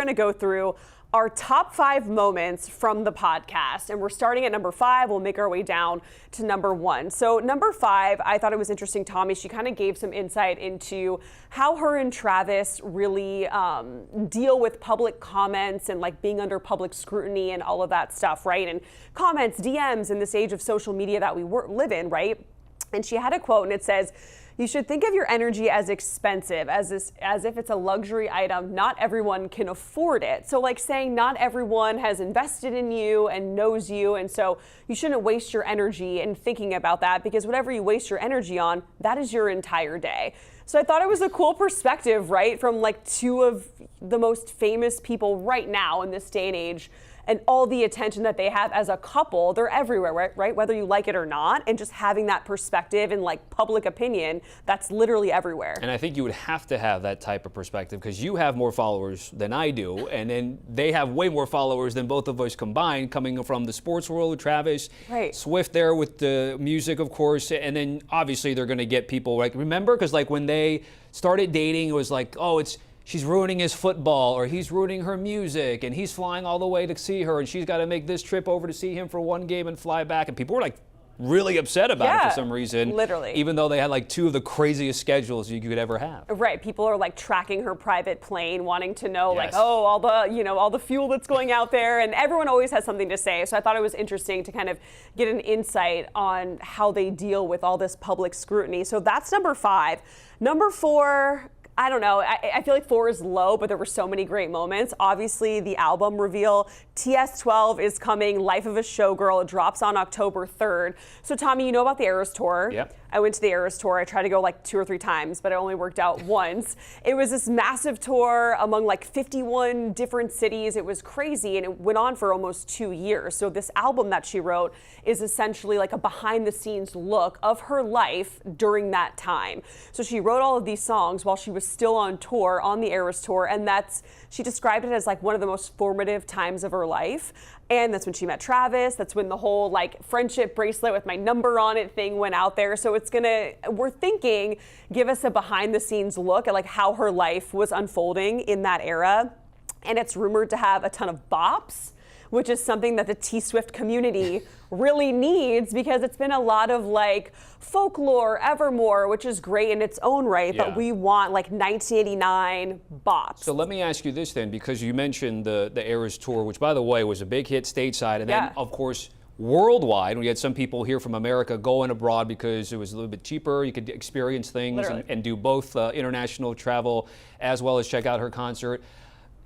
going to go through our top 5 moments from the podcast. And we're starting at number 5. We'll make our way down to number 1. So number 5, I thought it was interesting, Tommy. She kind of gave some insight into how her and Travis really deal with public comments and like being under public scrutiny and all of that stuff, right? And comments, DMs in this age of social media that we live in, right? And she had a quote, and it says, "You should think of your energy as expensive, as if it's a luxury item. Not everyone can afford it." So like saying not everyone has invested in you and knows you. And so you shouldn't waste your energy in thinking about that, because whatever you waste your energy on, that is your entire day. So I thought it was a cool perspective, right? From like 2 of the most famous people right now in this day and age, and all the attention that they have as a couple. They're everywhere, right? Whether you like it or not. And just having that perspective and like public opinion, that's literally everywhere. And I think you would have to have that type of perspective, because you have more followers than I do. And then they have way more followers than both of us combined, coming from the sports world, Travis, right. Swift there with the music, of course. And then obviously they're going to get people like, remember? Because like when they started dating, it was like, oh, she's ruining his football, or he's ruining her music, and he's flying all the way to see her, and she's got to make this trip over to see him for one game and fly back. And people were like really upset about it for some reason. Literally. Even though they had like 2 of the craziest schedules you could ever have. Right. People are like tracking her private plane, wanting to know like, oh, all the fuel that's going out there, and everyone always has something to say. So I thought it was interesting to kind of get an insight on how they deal with all this public scrutiny. So that's number 5. Number 4, I don't know. I feel like 4 is low, but there were so many great moments. Obviously, the album reveal, TS12 is coming, Life of a Showgirl. It drops on October 3rd. So, Tommy, you know about the Eras Tour. Yep. I went to the Eras Tour. I tried to go like 2 or 3 times, but it only worked out once. It was this massive tour among like 51 different cities. It was crazy, and it went on for almost 2 years. So this album that she wrote is essentially like a behind-the-scenes look of her life during that time. So she wrote all of these songs while she was still on tour, on the Eras Tour, and she described it as like one of the most formative times of her life. And that's when she met Travis. That's when the whole like friendship bracelet with my number on it thing went out there. So we're thinking, give us a behind the scenes look at like how her life was unfolding in that era. And it's rumored to have a ton of bops, which is something that the T-Swift community really needs, because it's been a lot of like folklore, Evermore, which is great in its own right, but we want like 1989 bops. So let me ask you this then, because you mentioned the Eras Tour, which by the way was a big hit stateside, and then of course worldwide. We had some people here from America going abroad because it was a little bit cheaper. You could experience things and do both international travel as well as check out her concert.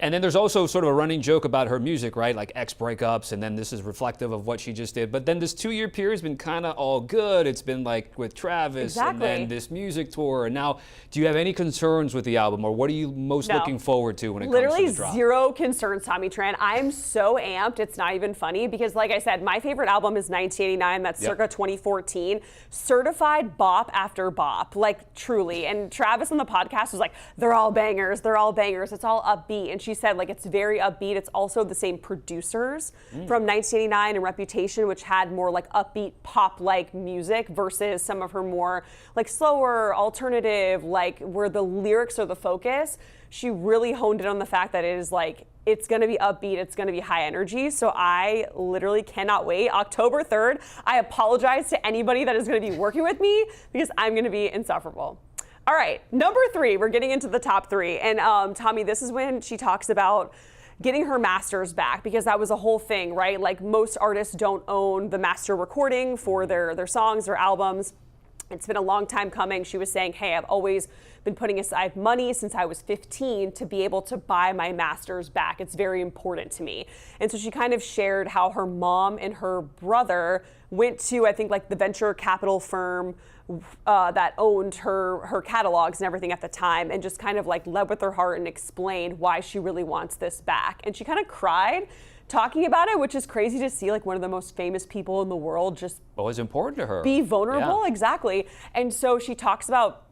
And then there's also sort of a running joke about her music, right? Like ex breakups, and then this is reflective of what she just did. But then this 2-year period has been kind of all good. It's been like with Travis and then this music tour. And now, do you have any concerns with the album, or what are you most looking forward to when it comes to the drop? Literally 0 concerns, Tommy Tran. I'm so amped. It's not even funny, because like I said, my favorite album is 1989. That's circa 2014. Certified bop after bop, like truly. And Travis on the podcast was like, they're all bangers. They're all bangers. It's all upbeat. And she said like it's very upbeat. It's also the same producers from 1989 and Reputation, which had more like upbeat pop-like music, versus some of her more like slower alternative, like where the lyrics are the focus. She really honed in on the fact that it is like, it's going to be upbeat, it's going to be high energy. So I literally cannot wait. October 3rd, I apologize to anybody that is going to be working with me, because I'm going to be insufferable. All right, number 3, we're getting into the top 3. And Tommy, this is when she talks about getting her masters back, because that was a whole thing, right? Like most artists don't own the master recording for their songs or albums. It's been a long time coming. She was saying, hey, I've always been putting aside money since I was 15 to be able to buy my masters back. It's very important to me. And so she kind of shared how her mom and her brother went to, I think, like the venture capital firm that owned her catalogs and everything at the time, and just kind of like led with her heart and explained why she really wants this back. And she kind of cried talking about it, which is crazy to see, like one of the most famous people in the world just what was important to her, be vulnerable. Exactly. And so she talks about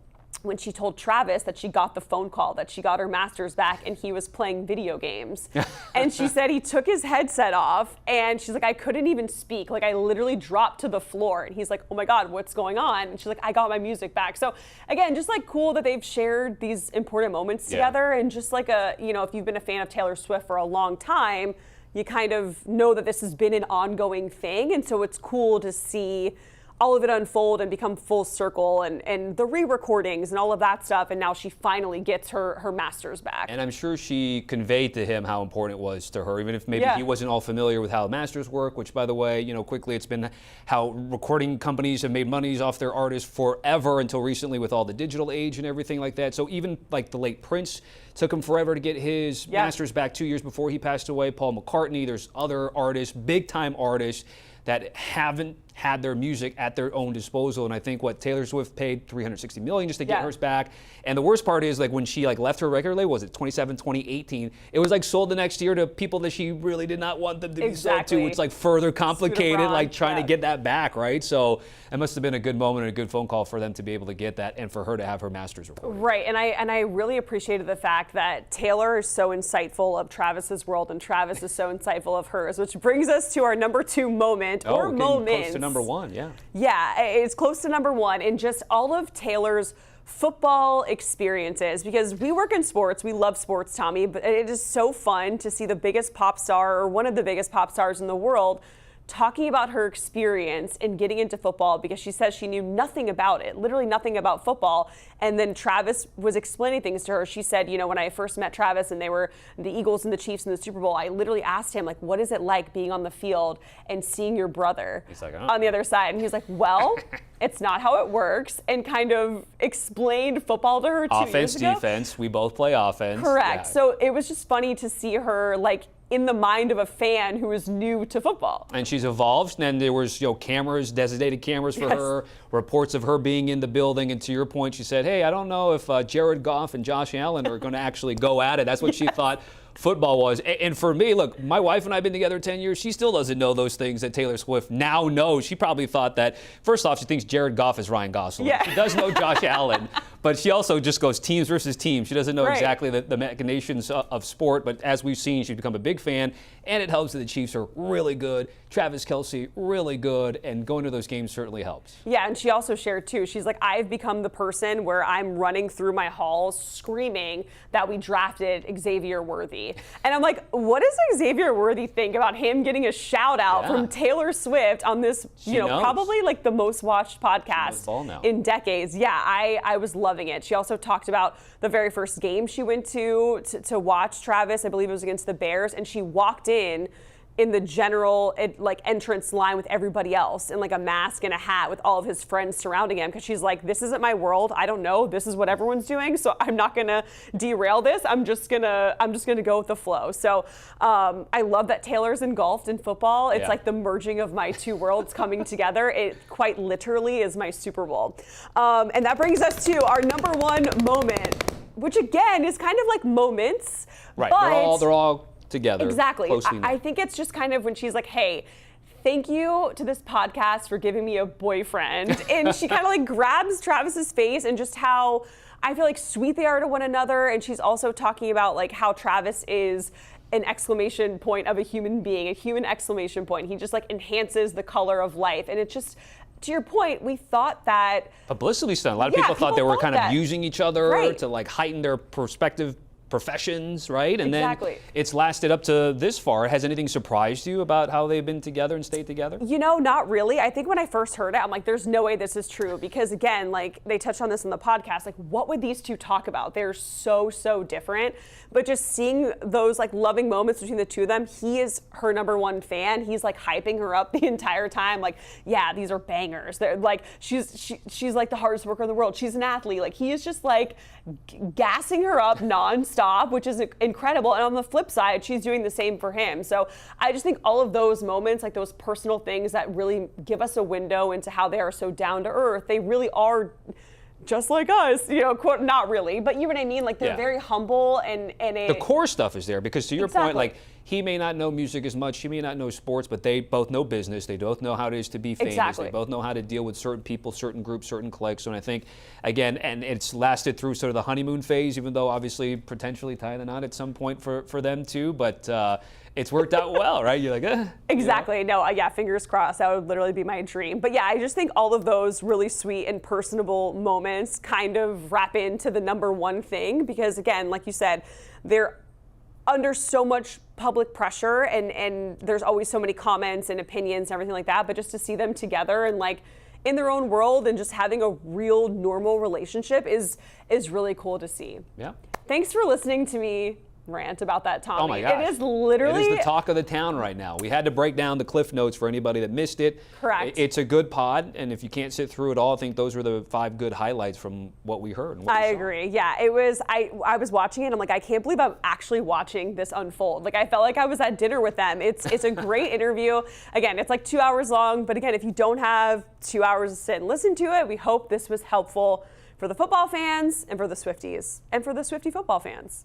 when she told Travis that she got the phone call, that she got her master's back, and he was playing video games. And she said he took his headset off, and she's like, I couldn't even speak. Like, I literally dropped to the floor. And he's like, oh my God, what's going on? And she's like, I got my music back. So again, just like cool that they've shared these important moments together. And just like if you've been a fan of Taylor Swift for a long time, you kind of know that this has been an ongoing thing. And so it's cool to see all of it unfold and become full circle, and the re-recordings and all of that stuff, and now she finally gets her master's back. And I'm sure she conveyed to him how important it was to her, even if maybe he wasn't all familiar with how masters work, which, by the way, quickly it's been how recording companies have made monies off their artists forever until recently with all the digital age and everything like that. So even like the late Prince took him forever to get his masters back 2 years before he passed away. Paul McCartney, there's other artists, big-time artists that haven't had their music at their own disposal. And I think Taylor Swift paid $360 million just to get hers back. And the worst part is when she left her record label, was it 2018, it was sold the next year to people that she really did not want them to be sold to. It's further complicated, trying to get that back, right? So it must have been a good moment and a good phone call for them to be able to get that and for her to have her master's recorded. Right, and I really appreciated the fact that Taylor is so insightful of Travis's world and Travis is so insightful of hers, which brings us to our number 2 moment or moments. Close to number 1, Yeah, it's close to number 1 in just all of Taylor's football experiences, because we work in sports, we love sports, Tommy, but it is so fun to see the biggest pop star or one of the biggest pop stars in the world talking about her experience in getting into football, because she says she knew nothing about it, literally nothing about football. And then Travis was explaining things to her. She said, when I first met Travis and they were the Eagles and the Chiefs in the Super Bowl, I literally asked him, what is it like being on the field and seeing your brother on the other side? And he was like, well, it's not how it works, and kind of explained football to her 2 years ago. Offense, defense, we both play offense. Correct. Yeah. So it was just funny to see her in the mind of a fan who is new to football. And she's evolved, and there was cameras, designated cameras for her, reports of her being in the building, and to your point, she said, hey, I don't know if Jared Goff and Josh Allen are going to actually go at it. That's what she thought football was. And for me, look, my wife and I have been together 10 years. She still doesn't know those things that Taylor Swift now knows. She probably thought that, first off, she thinks Jared Goff is Ryan Gosling. Yeah. She does know Josh Allen, but she also just goes teams versus teams. She doesn't know exactly the machinations of sport, but as we've seen, she's become a big fan, and it helps that the Chiefs are really good. Travis Kelce, really good, and going to those games certainly helps. Yeah, and she also shared, too, she's like, I've become the person where I'm running through my halls screaming that we drafted Xavier Worthy. And I'm like, what does Xavier Worthy think about him getting a shout out from Taylor Swift on this, probably the most watched podcast in decades? Yeah, I was loving it. She also talked about the very first game she went to watch Travis. I believe it was against the Bears, and she walked in the general entrance line with everybody else in a mask and a hat with all of his friends surrounding him, because she's like, this isn't my world. I don't know. This is what everyone's doing, so I'm not gonna derail this. I'm just gonna go with the flow. So I love that Taylor's engulfed in football. It's like the merging of my two worlds coming together. It quite literally is my Super Bowl. And that brings us to our number 1 moment, which again is kind of like moments. Right. But they're all together. Exactly. I think it's just kind of when she's like, hey, thank you to this podcast for giving me a boyfriend. And she kind of grabs Travis's face, and just how I feel sweet they are to one another. And she's also talking about how Travis is an exclamation point of a human being, a human exclamation point. He just enhances the color of life. And it's just, to your point, we thought that publicity stunt. A lot of people thought they were kind of using each other to heighten their perspective professions, right? And then it's lasted up to this far. Has anything surprised you about how they've been together and stayed together? Not really. I think when I first heard it, I'm like, there's no way this is true, because again, they touched on this in the podcast, what would these two talk about? They're so different. But just seeing those loving moments between the two of them, he is her number 1 fan. He's hyping her up the entire time. Yeah, these are bangers. They're she's the hardest worker in the world. She's an athlete. He is just gassing her up nonstop, which is incredible. And on the flip side, she's doing the same for him. So I just think all of those moments, those personal things that really give us a window into how they are so down to earth, they really are just like us, you know, quote, not really, but you know what I mean? Like they're very humble and the core stuff is there because to your point, Exactly. like he may not know music as much, he may not know sports, but they both know business. They both know how it is to be famous. Exactly. They both know how to deal with certain people, certain groups, certain cliques. And I think, again, and it's lasted through sort of the honeymoon phase, even though obviously potentially tying the knot at some point for them too. But it's worked out well, right? You're like, Exactly. You know? No, yeah, fingers crossed. That would literally be my dream. But yeah, I just think all of those really sweet and personable moments kind of wrap into the number one thing because, again, like you said, they're under so much public pressure and there's always so many comments and opinions and everything like that. But just to see them together and like in their own world and just having a real normal relationship is really cool to see. Yeah. Thanks for listening to me rant about that, Tommy. Oh my gosh. It is literally... It is the talk of the town right now. We had to break down the cliff notes for anybody that missed it. Correct. It's a good pod, and if you can't sit through it all, I think those were the 5 good highlights from what we heard. And what we saw. agree. Yeah, it was, I was watching it, and I'm like, I can't believe I'm actually watching this unfold. Like, I felt like I was at dinner with them. It's a great interview. Again, it's like 2 hours long, but again, if you don't have 2 hours to sit and listen to it, we hope this was helpful for the football fans and for the Swifties and for the Swiftie football fans.